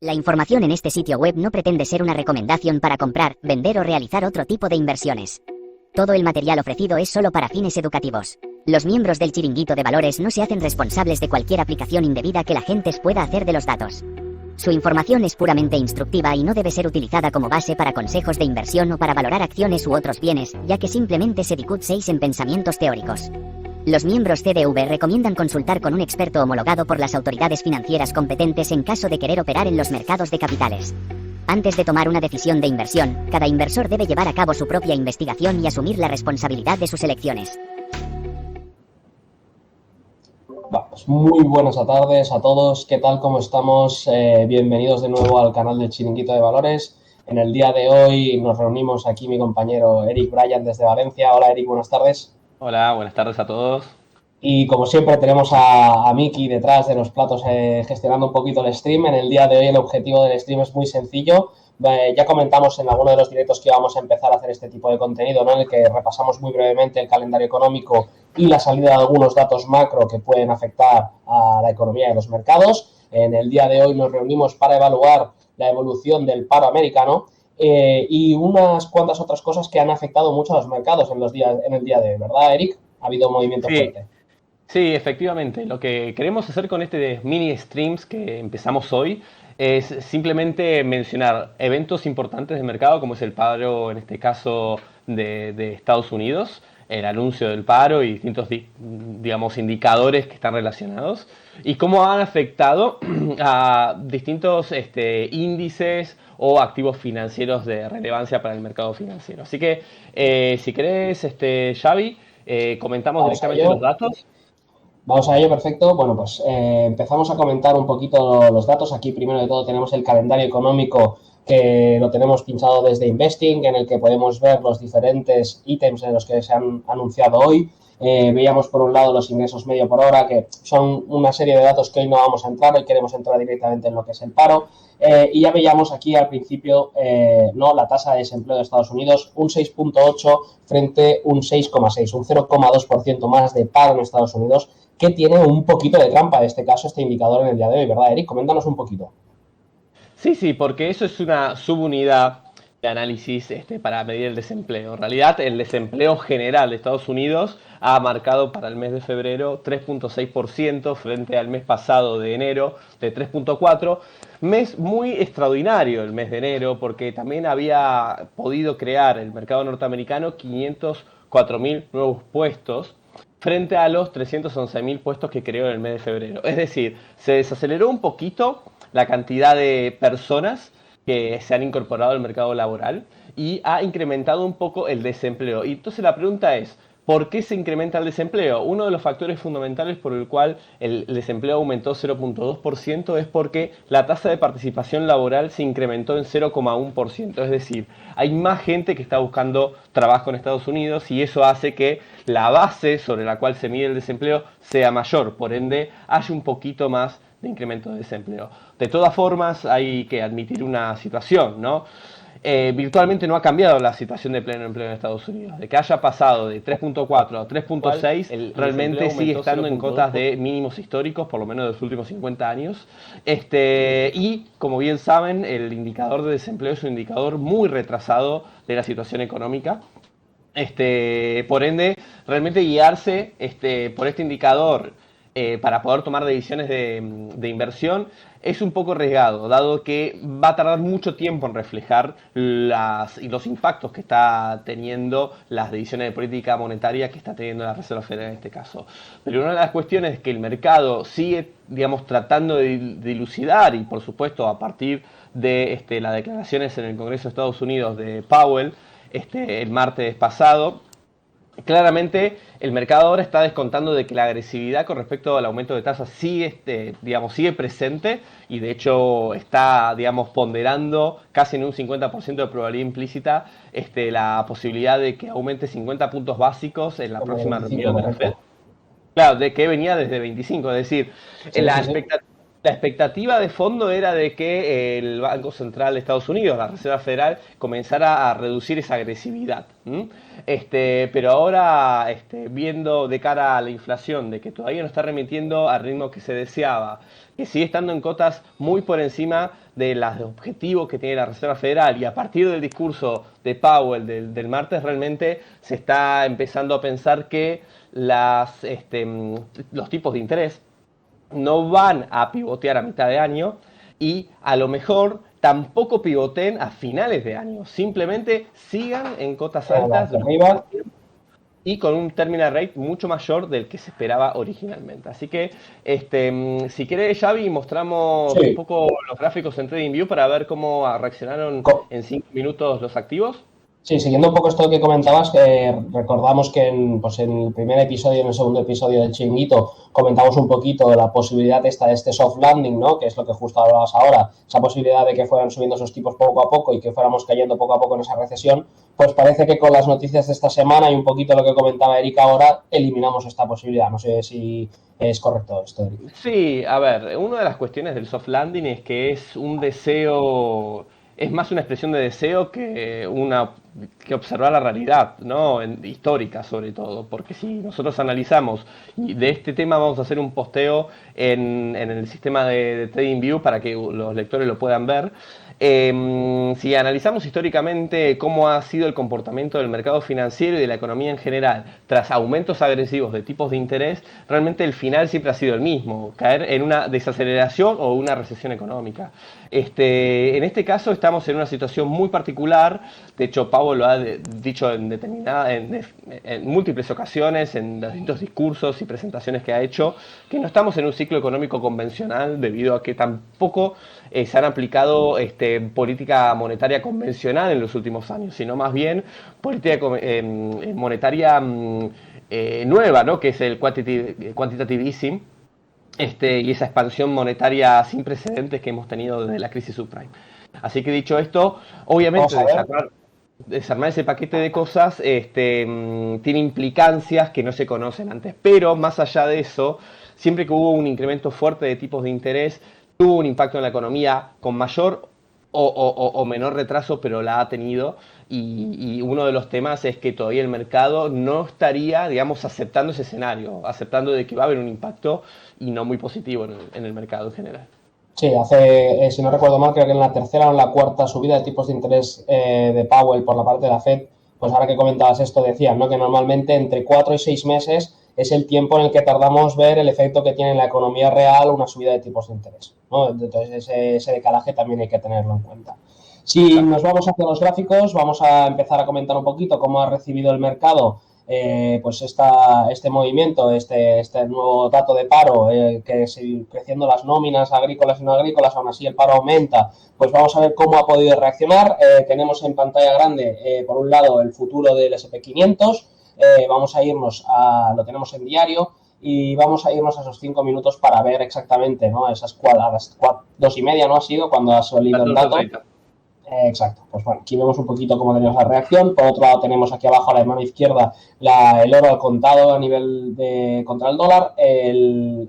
La información en este sitio web no pretende ser una recomendación para comprar, vender o realizar otro tipo de inversiones. Todo el material ofrecido es solo para fines educativos. Los miembros del Chiringuito de Valores no se hacen responsables de cualquier aplicación indebida que la gente pueda hacer de los datos. Su información es puramente instructiva y no debe ser utilizada como base para consejos de inversión o para valorar acciones u otros bienes, ya que simplemente se discuten en pensamientos teóricos. Los miembros CDV recomiendan consultar con un experto homologado por las autoridades financieras competentes en caso de querer operar en los mercados de capitales. Antes de tomar una decisión de inversión, cada inversor debe llevar a cabo su propia investigación y asumir la responsabilidad de sus elecciones. Pues muy buenas tardes a todos. ¿Qué tal? ¿Cómo estamos? Bienvenidos de nuevo al canal del Chiringuito de Valores. En el día de hoy nos reunimos aquí mi compañero Eric Bryan desde Valencia. Hola Eric, buenas tardes. Hola, buenas tardes a todos. Y como siempre tenemos a Miki detrás de los platos gestionando un poquito el stream. En el día de hoy el objetivo del stream es muy sencillo. Ya comentamos en alguno de los directos que íbamos a empezar a hacer este tipo de contenido, ¿no? En el que repasamos muy brevemente el calendario económico y la salida de algunos datos macro que pueden afectar a la economía de los mercados. En el día de hoy nos reunimos para evaluar la evolución del paro americano y unas cuantas otras cosas que han afectado mucho a los mercados en el día de hoy, ¿verdad, Eric? Ha habido movimiento fuerte. Sí, efectivamente. Lo que queremos hacer con este mini streams que empezamos hoy es simplemente mencionar eventos importantes del mercado, como es el paro, en este caso, de Estados Unidos, el anuncio del paro y distintos, digamos, indicadores que están relacionados, y cómo han afectado a distintos índices o activos financieros de relevancia para el mercado financiero. Así que, si querés, Xavi, comentamos directamente los datos. Vamos a ello, perfecto. Bueno, pues empezamos a comentar un poquito los datos. Aquí primero de todo tenemos el calendario económico que lo tenemos pinchado desde Investing, en el que podemos ver los diferentes ítems en los que se han anunciado hoy. Veíamos por un lado los ingresos medio por hora, que son una serie de datos que hoy no vamos a entrar, hoy queremos entrar directamente en lo que es el paro. Y ya veíamos aquí al principio la tasa de desempleo de Estados Unidos, un 6,8 frente a un 6,6, un 0,2% más de paro en Estados Unidos, que tiene un poquito de trampa en este caso, este indicador en el día de hoy, ¿verdad, Eric? Coméntanos un poquito. Sí, porque eso es una subunidad de análisis para medir el desempleo. En realidad, el desempleo general de Estados Unidos ha marcado para el mes de febrero 3,6% frente al mes pasado de enero de 3,4%. Mes muy extraordinario el mes de enero, porque también había podido crear el mercado norteamericano 504.000 nuevos puestos frente a los 311.000 puestos que creó en el mes de febrero. Es decir, se desaceleró un poquito la cantidad de personas que se han incorporado al mercado laboral y ha incrementado un poco el desempleo. Y entonces la pregunta es, ¿por qué se incrementa el desempleo? Uno de los factores fundamentales por el cual el desempleo aumentó 0,2% es porque la tasa de participación laboral se incrementó en 0,1%. Es decir, hay más gente que está buscando trabajo en Estados Unidos y eso hace que la base sobre la cual se mide el desempleo sea mayor. Por ende, haya un poquito más de incremento de desempleo. De todas formas, hay que admitir una situación, ¿no? Virtualmente no ha cambiado la situación de pleno empleo en Estados Unidos. De que haya pasado de 3,4 a 3,6, realmente sigue estando en cotas de mínimos históricos, por lo menos de los últimos 50 años. Y, como bien saben, el indicador de desempleo es un indicador muy retrasado de la situación económica. Por ende, realmente guiarse por este indicador para poder tomar decisiones de inversión es un poco arriesgado, dado que va a tardar mucho tiempo en reflejar los impactos que está teniendo las decisiones de política monetaria que está teniendo la Reserva Federal en este caso. Pero una de las cuestiones es que el mercado sigue, digamos, tratando de dilucidar, y por supuesto a partir de las declaraciones en el Congreso de Estados Unidos de Powell el martes pasado. Claramente el mercado ahora está descontando de que la agresividad con respecto al aumento de tasas sigue presente y de hecho está, ponderando casi en un 50% de probabilidad implícita la posibilidad de que aumente 50 puntos básicos en la próxima reunión de la Fed. Claro, de que venía desde 25, es decir, la expectativa de fondo era de que el Banco Central de Estados Unidos, la Reserva Federal, comenzara a reducir esa agresividad. Pero ahora, viendo de cara a la inflación, de que todavía no está remitiendo al ritmo que se deseaba, que sigue estando en cotas muy por encima de los objetivos que tiene la Reserva Federal y a partir del discurso de Powell del martes realmente se está empezando a pensar que los tipos de interés no van a pivotear a mitad de año y a lo mejor tampoco pivoten a finales de año, simplemente sigan en cotas altas arriba y con un terminal rate mucho mayor del que se esperaba originalmente. Así que, si querés, Xavi, mostramos un poco los gráficos en TradingView para ver cómo reaccionaron en 5 minutos los activos. Sí, siguiendo un poco esto que comentabas, recordamos que en el primer episodio y en el segundo episodio del Chiringuito comentamos un poquito la posibilidad de este soft landing, ¿no? Que es lo que justo hablabas ahora, esa posibilidad de que fueran subiendo esos tipos poco a poco y que fuéramos cayendo poco a poco en esa recesión. Pues parece que con las noticias de esta semana y un poquito lo que comentaba Eric ahora, eliminamos esta posibilidad. No sé si es correcto esto, Eric. Sí, a ver, una de las cuestiones del soft landing es que es un deseo, es más una expresión de deseo que observar la realidad, ¿no? Histórica sobre todo, porque si nosotros analizamos, y de este tema vamos a hacer un posteo en el sistema de TradingView para que los lectores lo puedan ver. Si analizamos históricamente cómo ha sido el comportamiento del mercado financiero y de la economía en general tras aumentos agresivos de tipos de interés, realmente el final siempre ha sido el mismo, caer en una desaceleración o una recesión económica. En este caso estamos en una situación muy particular, de hecho Powell lo ha dicho en múltiples ocasiones, en distintos discursos y presentaciones que ha hecho, que no estamos en un ciclo económico convencional debido a que tampoco se han aplicado política monetaria convencional en los últimos años, sino más bien política monetaria nueva, ¿no? Que es el quantitative easing, y esa expansión monetaria sin precedentes que hemos tenido desde la crisis subprime. Así que dicho esto, obviamente desarmar ese paquete de cosas tiene implicancias que no se conocen antes, pero más allá de eso, siempre que hubo un incremento fuerte de tipos de interés, tuvo un impacto en la economía con mayor o menor retraso, pero la ha tenido. Y uno de los temas es que todavía el mercado no estaría, digamos, aceptando ese escenario, aceptando de que va a haber un impacto y no muy positivo en el mercado en general. Sí, si no recuerdo mal, creo que en la tercera o en la cuarta subida de tipos de interés de Powell por la parte de la Fed, pues ahora que comentabas esto decían, ¿no? Que normalmente entre 4 y 6 meses es el tiempo en el que tardamos ver el efecto que tiene en la economía real una subida de tipos de interés, ¿no? Entonces ese decalaje también hay que tenerlo en cuenta. Si nos vamos hacia los gráficos, vamos a empezar a comentar un poquito cómo ha recibido el mercado pues este movimiento, este nuevo dato de paro, que sigue creciendo las nóminas agrícolas y no agrícolas, aún así el paro aumenta. Pues vamos a ver cómo ha podido reaccionar. Tenemos en pantalla grande, por un lado, el futuro del S&P 500. Vamos a irnos lo tenemos en diario, y vamos a irnos a esos 5 minutos para ver exactamente, ¿no? A las 2:30, ¿no? Ha sido cuando ha salido el dato. Exacto, pues bueno, aquí vemos un poquito cómo tenemos la reacción. Por otro lado tenemos aquí abajo a la mano izquierda el oro al contado a nivel contra el dólar, el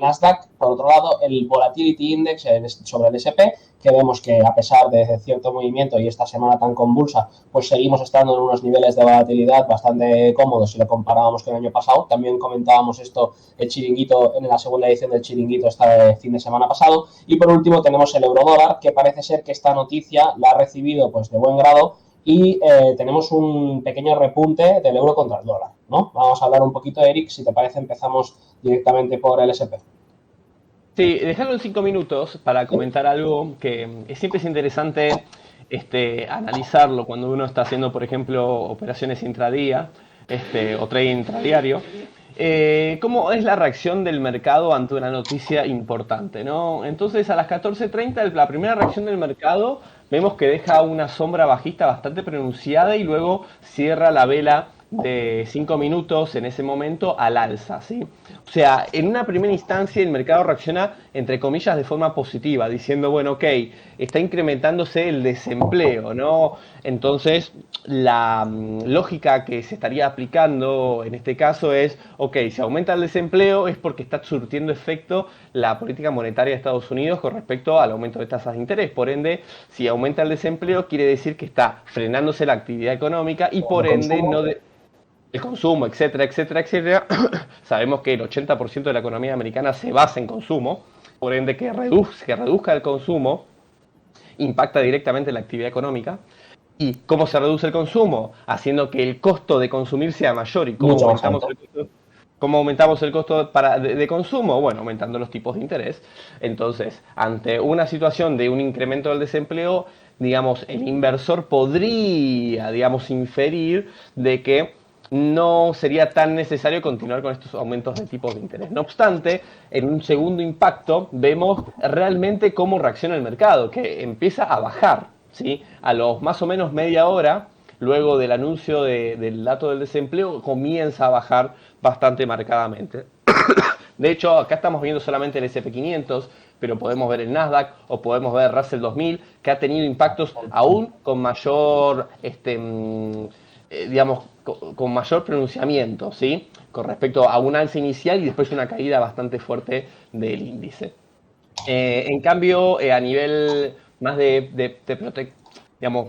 Nasdaq, por otro lado el Volatility Index sobre el S&P, que vemos que a pesar de cierto movimiento y esta semana tan convulsa, pues seguimos estando en unos niveles de volatilidad bastante cómodos si lo comparábamos con el año pasado. También comentábamos esto el Chiringuito en la segunda edición del Chiringuito este fin de semana pasado. Y por último tenemos el eurodólar, que parece ser que esta noticia la ha recibido pues de buen grado y tenemos un pequeño repunte del euro contra el dólar, ¿no? Vamos a hablar un poquito, Eric, si te parece empezamos directamente por el S&P. Sí, dejarlo en 5 minutos para comentar algo que siempre es interesante analizarlo cuando uno está haciendo, por ejemplo, operaciones intradía o trading intradiario. ¿Cómo es la reacción del mercado ante una noticia importante, ¿no? Entonces, a las 14:30, la primera reacción del mercado, vemos que deja una sombra bajista bastante pronunciada y luego cierra la vela de 5 minutos en ese momento al alza, ¿sí? O sea, en una primera instancia el mercado reacciona, entre comillas, de forma positiva, diciendo, bueno, ok, está incrementándose el desempleo, ¿no? Entonces, la lógica que se estaría aplicando en este caso es, ok, si aumenta el desempleo es porque está surtiendo efecto la política monetaria de Estados Unidos con respecto al aumento de tasas de interés. Por ende, si aumenta el desempleo quiere decir que está frenándose la actividad económica y por ende no... el consumo, etcétera, etcétera, etcétera. Sabemos que el 80% de la economía americana se basa en consumo, por ende que reduzca el consumo impacta directamente en la actividad económica. ¿Y cómo se reduce el consumo? Haciendo que el costo de consumir sea mayor. ¿Y cómo Mucho más aumentamos alto. el costo? ¿Cómo aumentamos el costo de consumo? Bueno, aumentando los tipos de interés. Entonces, ante una situación de un incremento del desempleo, digamos, el inversor podría, digamos, inferir de que no sería tan necesario continuar con estos aumentos de tipos de interés. No obstante, en un segundo impacto vemos realmente cómo reacciona el mercado, que empieza a bajar, ¿sí? A los más o menos media hora, luego del anuncio del dato del desempleo, comienza a bajar bastante marcadamente. De hecho, acá estamos viendo solamente el S&P 500, pero podemos ver el Nasdaq o podemos ver Russell 2000, que ha tenido impactos aún con mayor, digamos, con mayor pronunciamiento, ¿sí? Con respecto a un alza inicial y después una caída bastante fuerte del índice. En cambio, a nivel más digamos,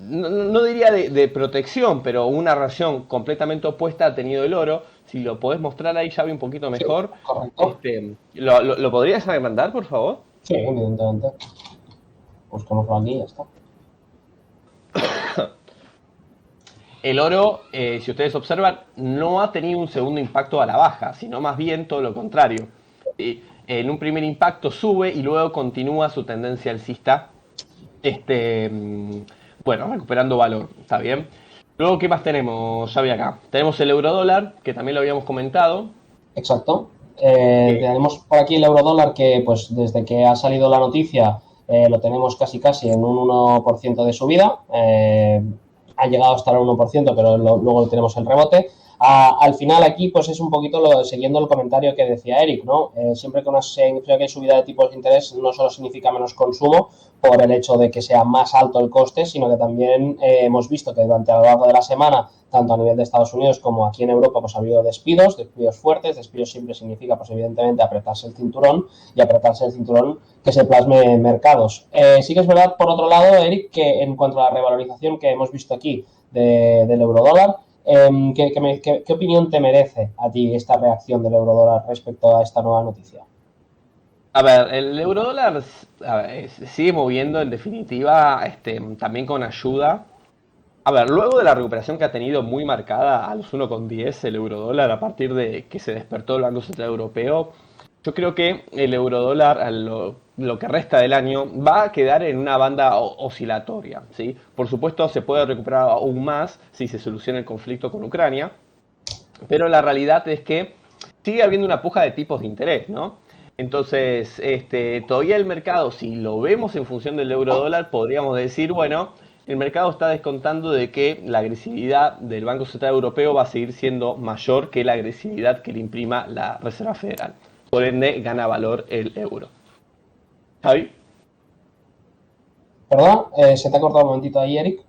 no diría de protección, pero una reacción completamente opuesta ha tenido el oro. Si lo podés mostrar ahí, Xavi, un poquito Sí, mejor. correcto. ¿Lo podrías agrandar, por favor? Sí, evidentemente. Busquémoslo aquí y ya está. El oro, si ustedes observan, no ha tenido un segundo impacto a la baja, sino más bien todo lo contrario. En un primer impacto sube y luego continúa su tendencia alcista, bueno, recuperando valor, ¿está bien? Luego, ¿qué más tenemos, Xavi, acá? Tenemos el eurodólar, que también lo habíamos comentado. Exacto. que Tenemos por aquí el eurodólar que, pues, desde que ha salido la noticia, lo tenemos casi en un 1% de subida. Ha llegado a estar al 1%, pero luego tenemos el rebote. Al final aquí, pues es un poquito siguiendo el comentario que decía Eric, ¿no? Siempre que hay subida de tipos de interés no solo significa menos consumo por el hecho de que sea más alto el coste, sino que también hemos visto que durante a lo largo de la semana, tanto a nivel de Estados Unidos como aquí en Europa, pues ha habido despidos fuertes. Despidos siempre significa, pues evidentemente, apretarse el cinturón y apretarse el cinturón que se plasme en mercados. Sí que es verdad, por otro lado, Eric, que en cuanto a la revalorización que hemos visto aquí del eurodólar, ¿qué opinión te merece a ti esta reacción del eurodólar respecto a esta nueva noticia? A ver, el eurodólar se sigue moviendo en definitiva, también con ayuda. A ver, luego de la recuperación que ha tenido muy marcada a los 1,10 el eurodólar a partir de que se despertó el Banco Central Europeo, yo creo que el eurodólar a lo que resta del año va a quedar en una banda oscilatoria, ¿sí? Por supuesto se puede recuperar aún más si se soluciona el conflicto con Ucrania, pero la realidad es que sigue habiendo una puja de tipos de interés, ¿no? Entonces, todavía el mercado, si lo vemos en función del euro dólar, podríamos decir, bueno, el mercado está descontando de que la agresividad del Banco Central Europeo va a seguir siendo mayor que la agresividad que le imprima la Reserva Federal. Por ende, gana valor el euro. Javi. Perdón, se te ha cortado un momentito ahí, Eric.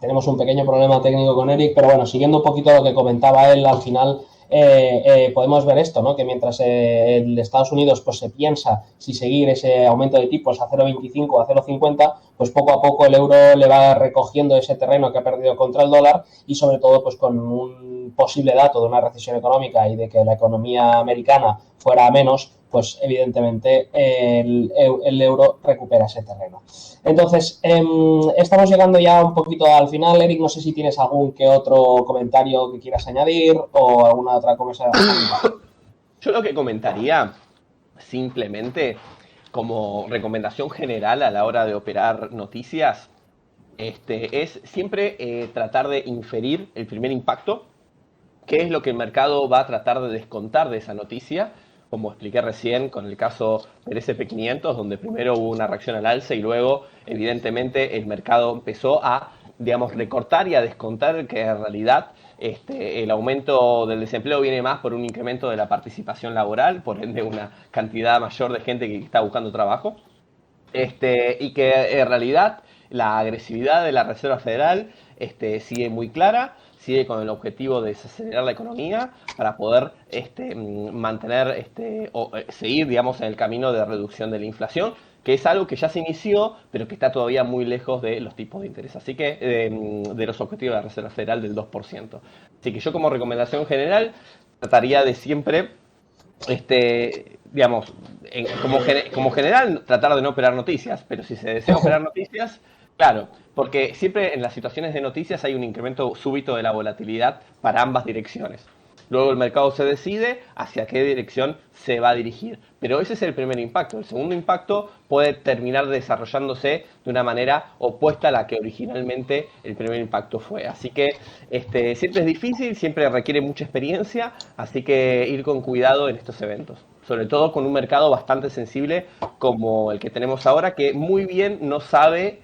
Tenemos un pequeño problema técnico con Eric, pero bueno, siguiendo un poquito lo que comentaba él, al final podemos ver esto, ¿no? Que mientras en Estados Unidos pues se piensa si seguir ese aumento de tipos a 0,25 o a 0,50, pues poco a poco el euro le va recogiendo ese terreno que ha perdido contra el dólar y sobre todo pues con un posible dato de una recesión económica y de que la economía americana fuera a menos, pues evidentemente el euro recupera ese terreno. Entonces, estamos llegando ya un poquito al final. Eric, no sé si tienes algún que otro comentario que quieras añadir o alguna otra cosa. Yo lo que comentaría, simplemente como recomendación general a la hora de operar noticias, es siempre tratar de inferir el primer impacto, qué es lo que el mercado va a tratar de descontar de esa noticia, como expliqué recién con el caso del S&P 500, donde primero hubo una reacción al alza y luego, evidentemente, el mercado empezó a, digamos, recortar y a descontar que en realidad el aumento del desempleo viene más por un incremento de la participación laboral, por ende una cantidad mayor de gente que está buscando trabajo, y que en realidad la agresividad de la Reserva Federal sigue muy clara, sigue con el objetivo de desacelerar la economía para poder mantener o seguir, digamos, en el camino de reducción de la inflación, que es algo que ya se inició, pero que está todavía muy lejos de los tipos de interés, así que de los objetivos de la Reserva Federal del 2%. Así que yo como recomendación general trataría de siempre digamos, como general, tratar de no operar noticias, pero si se desea operar noticias, claro, porque siempre en las situaciones de noticias hay un incremento súbito de la volatilidad para ambas direcciones. Luego el mercado se decide hacia qué dirección se va a dirigir. Pero ese es el primer impacto. El segundo impacto puede terminar desarrollándose de una manera opuesta a la que originalmente el primer impacto fue. Así que siempre es difícil, siempre requiere mucha experiencia, así que ir con cuidado en estos eventos. Sobre todo con un mercado bastante sensible como el que tenemos ahora, que muy bien no sabe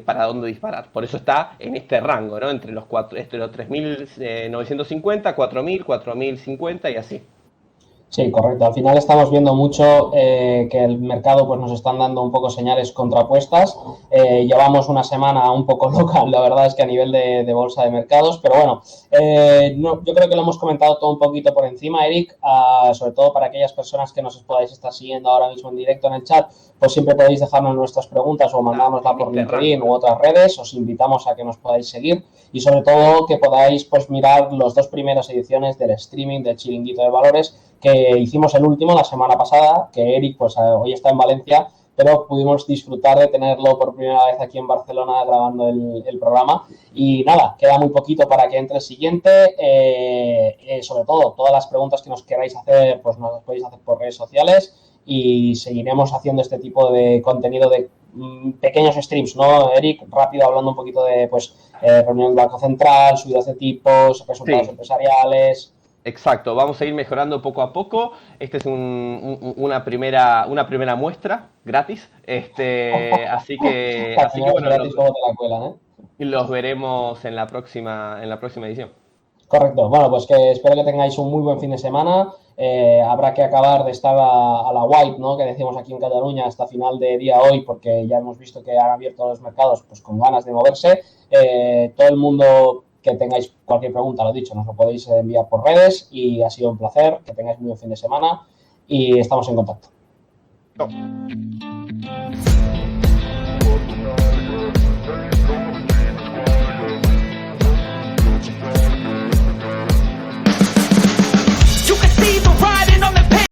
para dónde disparar. Por eso está en este rango, ¿no? Entre los 3.950, 4.000, 4.050 y así. Sí, correcto. Al final estamos viendo mucho que el mercado pues nos están dando un poco señales contrapuestas. Llevamos una semana un poco loca, la verdad es que a nivel de bolsa de mercados, pero bueno, yo creo que lo hemos comentado todo un poquito por encima, Eric, sobre todo para aquellas personas que nos podáis estar siguiendo ahora mismo en directo en el chat, pues siempre podéis dejarnos nuestras preguntas o mandárnosla por LinkedIn u otras redes. Os invitamos a que nos podáis seguir y sobre todo que podáis pues mirar las dos primeras ediciones del streaming del Chiringuito de Valores, que hicimos el último la semana pasada, que Eric pues hoy está en Valencia, pero pudimos disfrutar de tenerlo por primera vez aquí en Barcelona grabando el programa. Y nada, queda muy poquito para que entre el siguiente. Sobre todo, todas las preguntas que nos queráis hacer, pues nos las podéis hacer por redes sociales y seguiremos haciendo este tipo de contenido de pequeños streams, ¿no, Eric? Rápido, hablando un poquito de reunión del Banco Central, subidas de tipos, resultados empresariales. Exacto, vamos a ir mejorando poco a poco. Esta es una primera muestra gratis. Así que bueno, gratis, luego te la cuelan, ¿eh? Los veremos en la próxima edición. Correcto. Bueno, pues que espero que tengáis un muy buen fin de semana. Habrá que acabar de estar a la white, ¿no?, que decimos aquí en Cataluña, hasta final de día hoy, porque ya hemos visto que han abierto los mercados pues con ganas de moverse. Todo el mundo que tengáis cualquier pregunta, lo dicho, nos lo podéis enviar por redes y ha sido un placer. Que tengáis muy buen fin de semana y estamos en contacto. Chao.